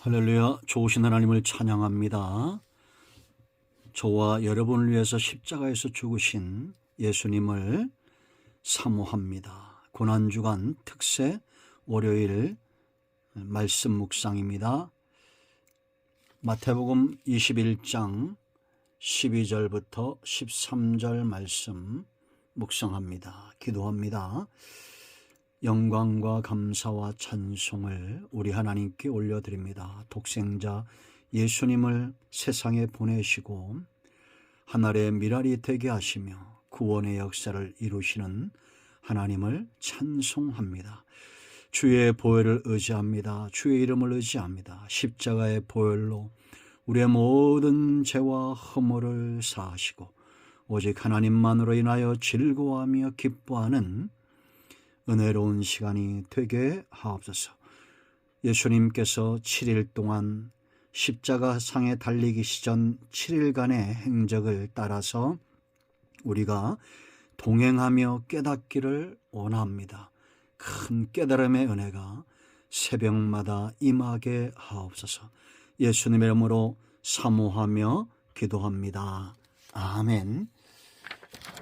할렐루야. 좋으신 하나님을 찬양합니다. 저와 여러분을 위해서 십자가에서 죽으신 예수님을 사모합니다. 고난주간 특세 월요일 말씀 묵상입니다. 마태복음 21장 12절부터 13절 말씀 묵상합니다. 기도합니다. 영광과 감사와 찬송을 우리 하나님께 올려드립니다. 독생자 예수님을 세상에 보내시고 하늘의 미랄이 되게 하시며 구원의 역사를 이루시는 하나님을 찬송합니다. 주의 보혈을 의지합니다. 주의 이름을 의지합니다. 십자가의 보혈로 우리의 모든 죄와 허물을 사하시고 오직 하나님만으로 인하여 즐거워하며 기뻐하는 은혜로운 시간이 되게 하옵소서. 예수님께서 7일 동안 십자가상에 달리기 전 7일간의 행적을 따라서 우리가 동행하며 깨닫기를 원합니다. 큰 깨달음의 은혜가 새벽마다 임하게 하옵소서. 예수님의 이름으로 사모하며 기도합니다. 아멘.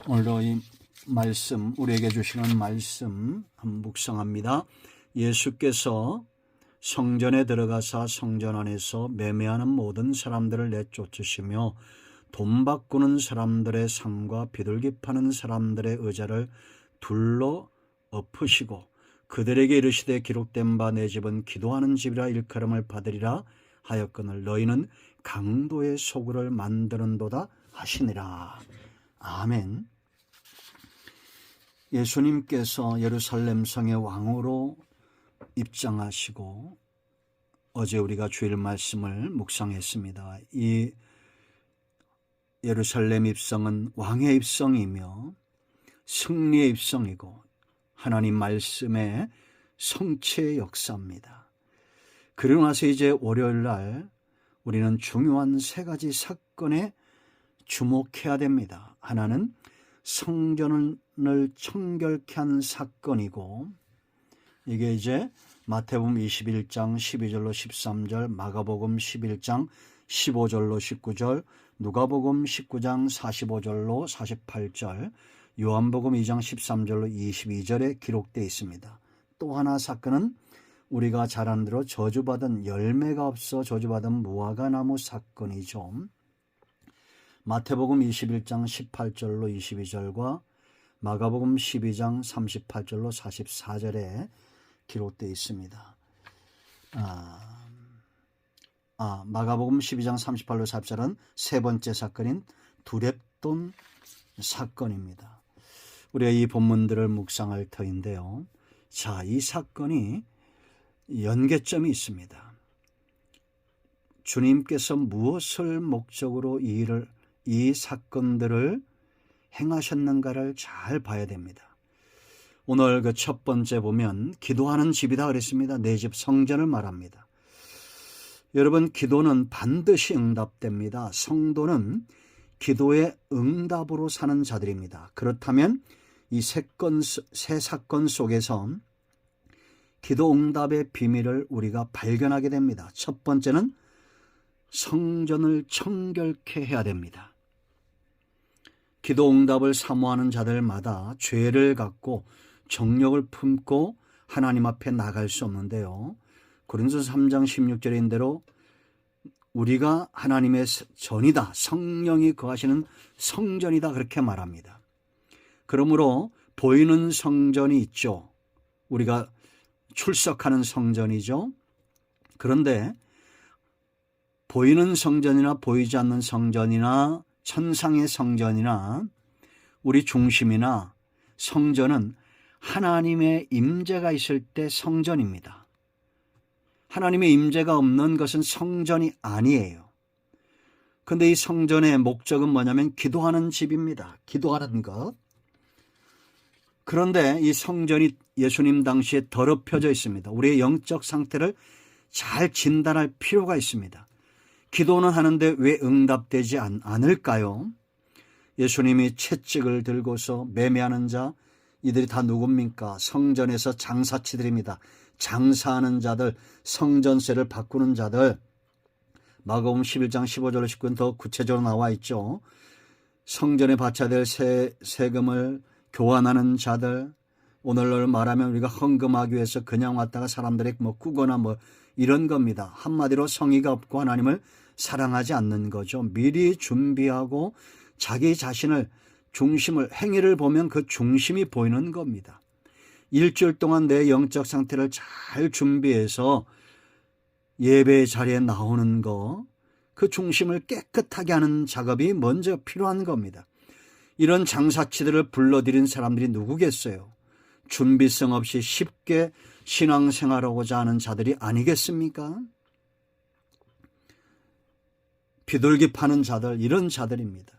오늘도 이 말씀, 우리에게 주시는 말씀 묵상합니다. 예수께서 성전에 들어가사 성전 안에서 매매하는 모든 사람들을 내쫓으시며 돈 바꾸는 사람들의 상과 비둘기 파는 사람들의 의자를 둘러 엎으시고 그들에게 이르시되 기록된 바 내 집은 기도하는 집이라 일컬음을 받으리라 하였거늘 너희는 강도의 소굴을 만드는도다 하시니라. 아멘. 예수님께서 예루살렘 성의 왕으로 입장하시고 어제 우리가 주일 말씀을 묵상했습니다. 이 예루살렘 입성은 왕의 입성이며 승리의 입성이고 하나님 말씀의 성취의 역사입니다. 그러고 나서 이제 월요일 날 우리는 중요한 세 가지 사건에 주목해야 됩니다. 하나는 성전을 청결케 한 사건이고 이게 이제 마태복음 21장 12절로 13절, 마가복음 11장 15절로 19절, 누가복음 19장 45절로 48절, 요한복음 2장 13절로 22절에 기록되어 있습니다. 또 하나 사건은 우리가 잘 아는 대로 저주받은 열매가 없어 저주받은 무화과 나무 사건이죠. 마태복음 21장 18절로 22절과 마가복음 12장 38절로 44절에 기록되어 있습니다. 마가복음 12장 38절로 44절은 세 번째 사건인 두렙돈 사건입니다. 우리가 이 본문들을 묵상할 터인데요. 자, 이 사건이 연계점이 있습니다. 주님께서 무엇을 목적으로 이 사건들을 행하셨는가를 잘 봐야 됩니다. 오늘 그 첫 번째 보면 기도하는 집이다 그랬습니다. 내 집 성전을 말합니다. 여러분, 기도는 반드시 응답됩니다. 성도는 기도의 응답으로 사는 자들입니다. 그렇다면 이 세 사건 속에서 기도 응답의 비밀을 우리가 발견하게 됩니다. 첫 번째는 성전을 청결케 해야 됩니다. 기도 응답을 사모하는 자들마다 죄를 갖고 정욕을 품고 하나님 앞에 나갈 수 없는데요. 고린도서 3장 16절인 대로 우리가 하나님의 전이다, 성령이 거하시는 성전이다 그렇게 말합니다. 그러므로 보이는 성전이 있죠. 우리가 출석하는 성전이죠. 그런데 보이는 성전이나 보이지 않는 성전이나 천상의 성전이나 우리 중심이나 성전은 하나님의 임재가 있을 때 성전입니다. 하나님의 임재가 없는 것은 성전이 아니에요. 그런데 이 성전의 목적은 뭐냐면 기도하는 집입니다. 기도하는 것. 그런데 이 성전이 예수님 당시에 더럽혀져 있습니다. 우리의 영적 상태를 잘 진단할 필요가 있습니다. 기도는 하는데 왜 응답되지 않을까요? 예수님이 채찍을 들고서 매매하는 자, 이들이 다 누굽니까? 성전에서 장사치들입니다. 장사하는 자들, 성전세를 바꾸는 자들. 마가복음 11장 15절로 19절 더 구체적으로 나와 있죠. 성전에 바쳐야 될 세금을 교환하는 자들, 오늘날 말하면 우리가 헌금하기 위해서 그냥 왔다가 사람들이 뭐 꾸거나 뭐 이런 겁니다. 한마디로 성의가 없고 하나님을 사랑하지 않는 거죠. 미리 준비하고 자기 자신을 중심을, 행위를 보면 그 중심이 보이는 겁니다. 일주일 동안 내 영적 상태를 잘 준비해서 예배 자리에 나오는 거, 그 중심을 깨끗하게 하는 작업이 먼저 필요한 겁니다. 이런 장사치들을 불러들인 사람들이 누구겠어요? 준비성 없이 쉽게 신앙생활하고자 하는 자들이 아니겠습니까? 비둘기 파는 자들, 이런 자들입니다.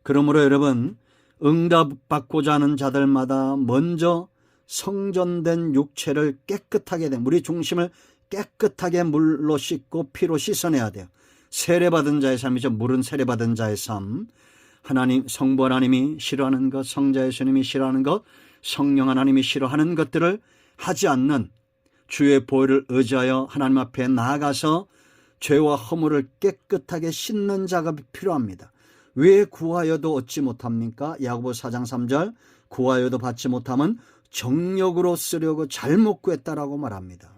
그러므로 여러분, 응답받고자 하는 자들마다 먼저 성전된 육체를 깨끗하게 된, 우리 중심을 깨끗하게 물로 씻고 피로 씻어내야 돼요. 세례받은 자의 삶이죠. 물은 세례받은 자의 삶. 하나님, 성부 하나님이 싫어하는 것, 성자 예수님이 싫어하는 것, 성령 하나님이 싫어하는 것들을 하지 않는, 주의 보혈을 의지하여 하나님 앞에 나아가서 죄와 허물을 깨끗하게 씻는 작업이 필요합니다. 왜 구하여도 얻지 못합니까? 야고보 4장 3절, 구하여도 받지 못하면 정력으로 쓰려고 잘못 구했다라고 말합니다.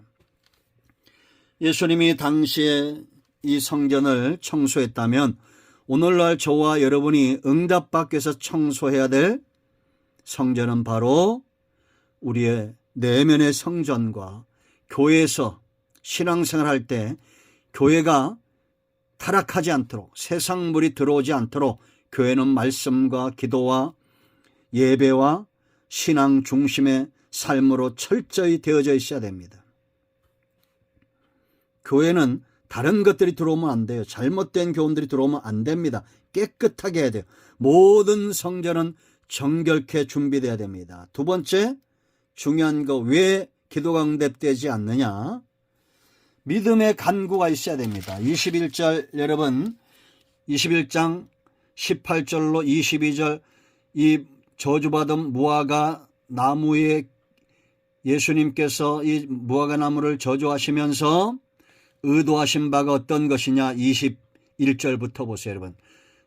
예수님이 당시에 이 성전을 청소했다면 오늘날 저와 여러분이 응답받기 위해서 청소해야 될 성전은 바로 우리의 내면의 성전과 교회에서 신앙생활할 때 교회가 타락하지 않도록, 세상물이 들어오지 않도록 교회는 말씀과 기도와 예배와 신앙 중심의 삶으로 철저히 되어져 있어야 됩니다. 교회는 다른 것들이 들어오면 안 돼요. 잘못된 교훈들이 들어오면 안 됩니다. 깨끗하게 해야 돼요. 모든 성전은 정결케 준비돼야 됩니다. 두 번째, 중요한 거, 왜 기도가 응답되지 않느냐? 믿음의 간구가 있어야 됩니다. 21절 여러분, 21장 18절로 22절, 이 저주받은 무화과 나무에 예수님께서 이 무화과 나무를 저주하시면서 의도하신 바가 어떤 것이냐? 21절부터 보세요. 여러분,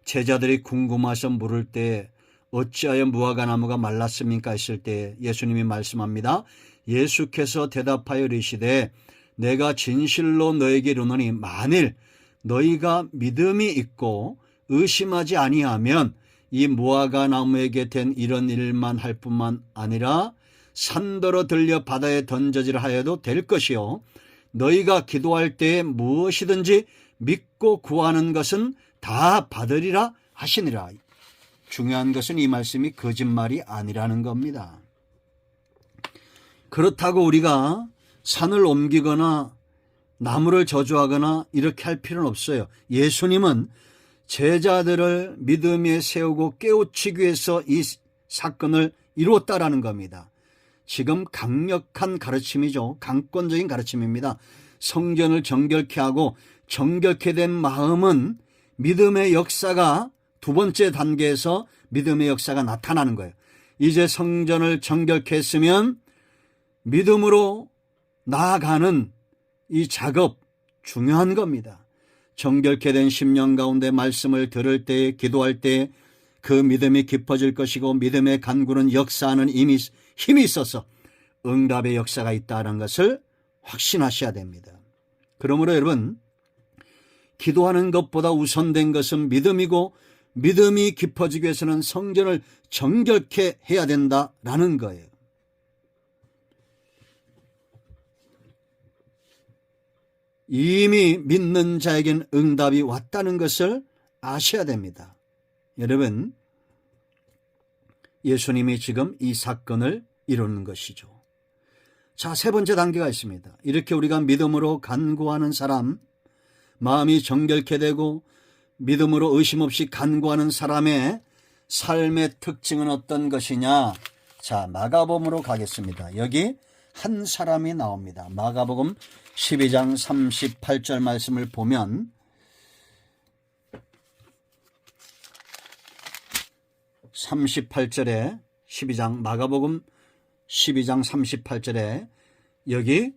제자들이 궁금해서 물을 때 어찌하여 무화과 나무가 말랐습니까? 했을 때 예수님이 말씀합니다. 예수께서 대답하여 이르시되 내가 진실로 너에게 이르노니 만일 너희가 믿음이 있고 의심하지 아니하면 이 무화과 나무에게 된 이런 일만 할 뿐만 아니라 산더러 들려 바다에 던져지라 하여도 될 것이요 너희가 기도할 때에 무엇이든지 믿고 구하는 것은 다 받으리라 하시니라. 중요한 것은 이 말씀이 거짓말이 아니라는 겁니다. 그렇다고 우리가 산을 옮기거나 나무를 저주하거나 이렇게 할 필요는 없어요. 예수님은 제자들을 믿음에 세우고 깨우치기 위해서 이 사건을 이루었다라는 겁니다. 지금 강력한 가르침이죠. 강권적인 가르침입니다. 성전을 정결케 하고 정결케 된 마음은 믿음의 역사가 두 번째 단계에서 믿음의 역사가 나타나는 거예요. 이제 성전을 정결케 했으면 믿음으로 나아가는 이 작업 중요한 겁니다. 정결케 된 심령 가운데 말씀을 들을 때, 기도할 때 그 믿음이 깊어질 것이고 믿음의 간구는 역사하는 힘이 있어서 응답의 역사가 있다는 것을 확신하셔야 됩니다. 그러므로 여러분, 기도하는 것보다 우선된 것은 믿음이고 믿음이 깊어지기 위해서는 성전을 정결케 해야 된다라는 거예요. 이미 믿는 자에겐 응답이 왔다는 것을 아셔야 됩니다. 여러분, 예수님이 지금 이 사건을 이루는 것이죠. 자, 세 번째 단계가 있습니다. 이렇게 우리가 믿음으로 간구하는 사람, 마음이 정결케 되고 믿음으로 의심 없이 간구하는 사람의 삶의 특징은 어떤 것이냐? 자, 마가복음으로 가겠습니다. 여기 한 사람이 나옵니다. 마가복음 12장 38절 말씀을 보면 38절에 12장 마가복음 12장 38절에 여기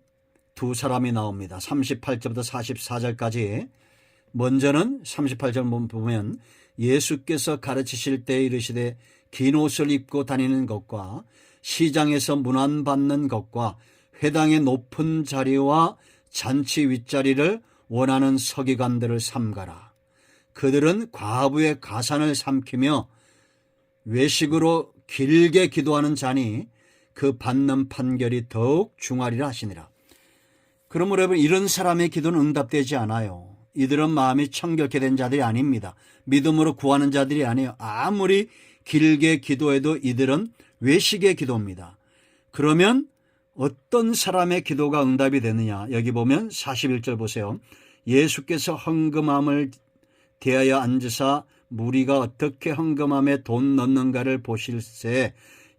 두 사람이 나옵니다. 38절부터 44절까지. 먼저는 38절 보면 예수께서 가르치실 때 이르시되 긴 옷을 입고 다니는 것과 시장에서 문안받는 것과 회당의 높은 자리와 잔치 윗자리를 원하는 서기관들을 삼가라. 그들은 과부의 가산을 삼키며 외식으로 길게 기도하는 자니 그 받는 판결이 더욱 중하리라 하시니라. 그러므로 여러분, 이런 사람의 기도는 응답되지 않아요. 이들은 마음이 청결케 된 자들이 아닙니다. 믿음으로 구하는 자들이 아니에요. 아무리 길게 기도해도 이들은 외식의 기도입니다. 그러면 어떤 사람의 기도가 응답이 되느냐. 여기 보면 41절 보세요. 예수께서 헌금함을 대하여 앉으사 무리가 어떻게 헌금함에 돈 넣는가를 보실새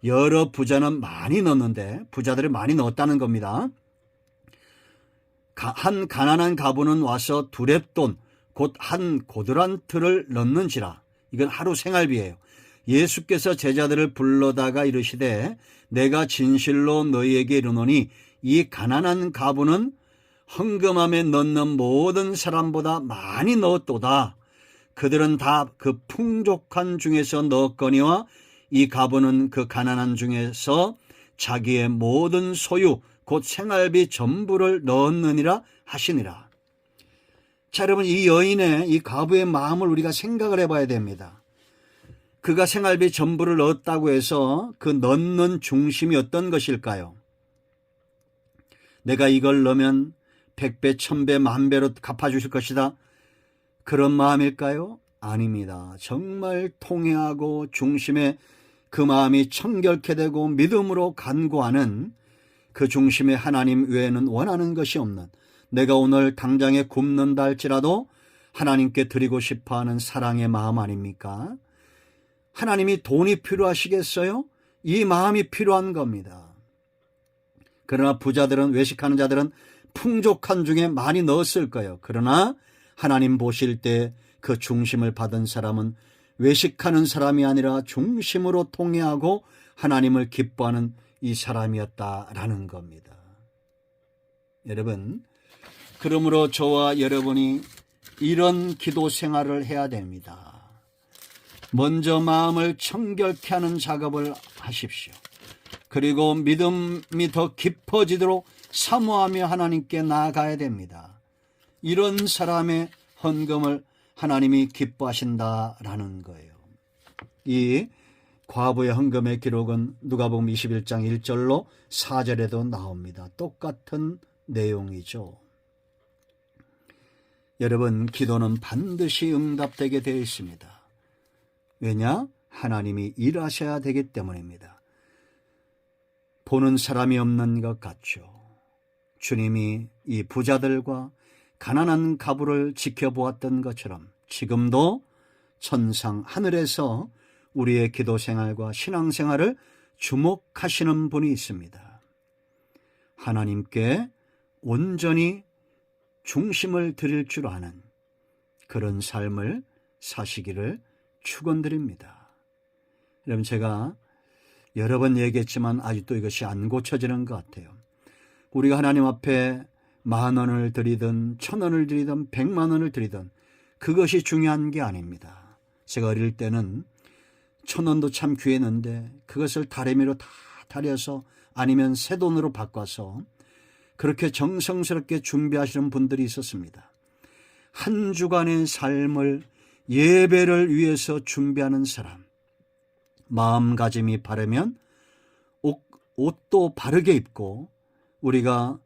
여러 부자는 많이 넣는데, 부자들이 많이 넣었다는 겁니다. 한 가난한 가부는 와서 두렙돈 곧 한 고드란트를 넣는지라. 이건 하루 생활비예요. 예수께서 제자들을 불러다가 이르시되 내가 진실로 너희에게 이르노니 이 가난한 가부는 헌금함에 넣는 모든 사람보다 많이 넣었도다. 그들은 다 그 풍족한 중에서 넣었거니와 이 가부는 그 가난한 중에서 자기의 모든 소유 곧 생활비 전부를 넣었느니라 하시니라. 자, 여러분, 이 여인의, 이 가부의 마음을 우리가 생각을 해봐야 됩니다. 그가 생활비 전부를 넣었다고 해서 그 넣는 중심이 어떤 것일까요? 내가 이걸 넣으면 100배, 1000배, 10,000배로 갚아주실 것이다. 그런 마음일까요? 아닙니다. 정말 통회하고 중심에 그 마음이 청결케 되고 믿음으로 간구하는 그 중심에 하나님 외에는 원하는 것이 없는, 내가 오늘 당장에 굶는다 할지라도 하나님께 드리고 싶어하는 사랑의 마음 아닙니까? 하나님이 돈이 필요하시겠어요? 이 마음이 필요한 겁니다. 그러나 부자들은, 외식하는 자들은 풍족한 중에 많이 넣었을 거예요. 그러나 하나님 보실 때 그 중심을 받은 사람은 외식하는 사람이 아니라 중심으로 통회하고 하나님을 기뻐하는 이 사람이었다라는 겁니다. 여러분, 그러므로 저와 여러분이 이런 기도 생활을 해야 됩니다. 먼저 마음을 청결케 하는 작업을 하십시오. 그리고 믿음이 더 깊어지도록 사모하며 하나님께 나아가야 됩니다. 이런 사람의 헌금을 하나님이 기뻐하신다라는 거예요. 이 과부의 헌금의 기록은 누가복음 21장 1절로 4절에도 나옵니다. 똑같은 내용이죠. 여러분, 기도는 반드시 응답되게 되어 있습니다. 왜냐? 하나님이 일하셔야 되기 때문입니다. 보는 사람이 없는 것 같죠. 주님이 이 부자들과 가난한 가부를 지켜보았던 것처럼 지금도 천상 하늘에서 우리의 기도 생활과 신앙 생활을 주목하시는 분이 있습니다. 하나님께 온전히 중심을 드릴 줄 아는 그런 삶을 사시기를 축원드립니다. 여러분, 제가 여러 번 얘기했지만 아직도 이것이 안 고쳐지는 것 같아요. 우리가 하나님 앞에 10,000원을 드리든 1,000원을 드리든 100,000원을 드리든 그것이 중요한 게 아닙니다. 제가 어릴 때는 1,000원도 참 귀했는데 그것을 다리미로 다 다려서 아니면 새 돈으로 바꿔서 그렇게 정성스럽게 준비하시는 분들이 있었습니다. 한 주간의 삶을 예배를 위해서 준비하는 사람, 마음가짐이 바르면 옷도 바르게 입고 우리가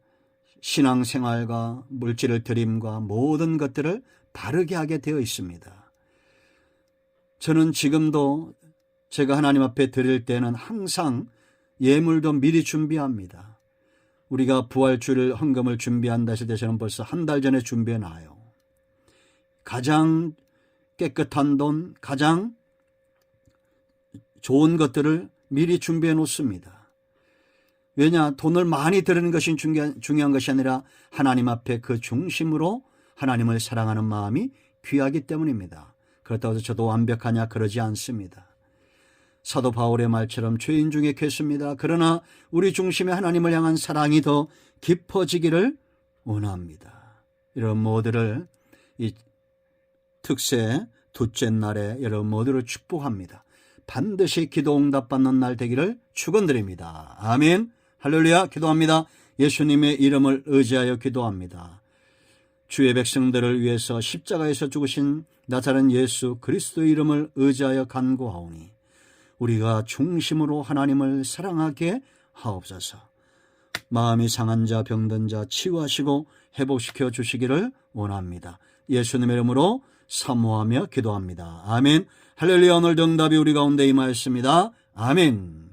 신앙생활과 물질을 드림과 모든 것들을 바르게 하게 되어 있습니다. 저는 지금도 제가 하나님 앞에 드릴 때는 항상 예물도 미리 준비합니다. 우리가 부활주일 헌금을 준비한다 했을 때 저는 벌써 한 달 전에 준비해 놔요. 가장 깨끗한 돈, 가장 좋은 것들을 미리 준비해 놓습니다. 왜냐? 돈을 많이 드리는 것이 중요한 것이 아니라 하나님 앞에 그 중심으로 하나님을 사랑하는 마음이 귀하기 때문입니다. 그렇다고 해서 저도 완벽하냐? 그러지 않습니다. 사도 바울의 말처럼 죄인 중에 괴수입니다. 그러나 우리 중심에 하나님을 향한 사랑이 더 깊어지기를 원합니다. 이런 모두를 이 특세 둘째 날에 여러분 모두를 축복합니다. 반드시 기도 응답받는 날 되기를 축원드립니다. 아멘. 할렐루야. 기도합니다. 예수님의 이름을 의지하여 기도합니다. 주의 백성들을 위해서 십자가에서 죽으신 나자렛 예수 그리스도의 이름을 의지하여 간구하오니 우리가 중심으로 하나님을 사랑하게 하옵소서. 마음이 상한 자 병든 자 치유하시고 회복시켜 주시기를 원합니다. 예수님의 이름으로 사모하며 기도합니다. 아멘. 할렐루야. 오늘 정답이 우리 가운데 임하였습니다. 아멘.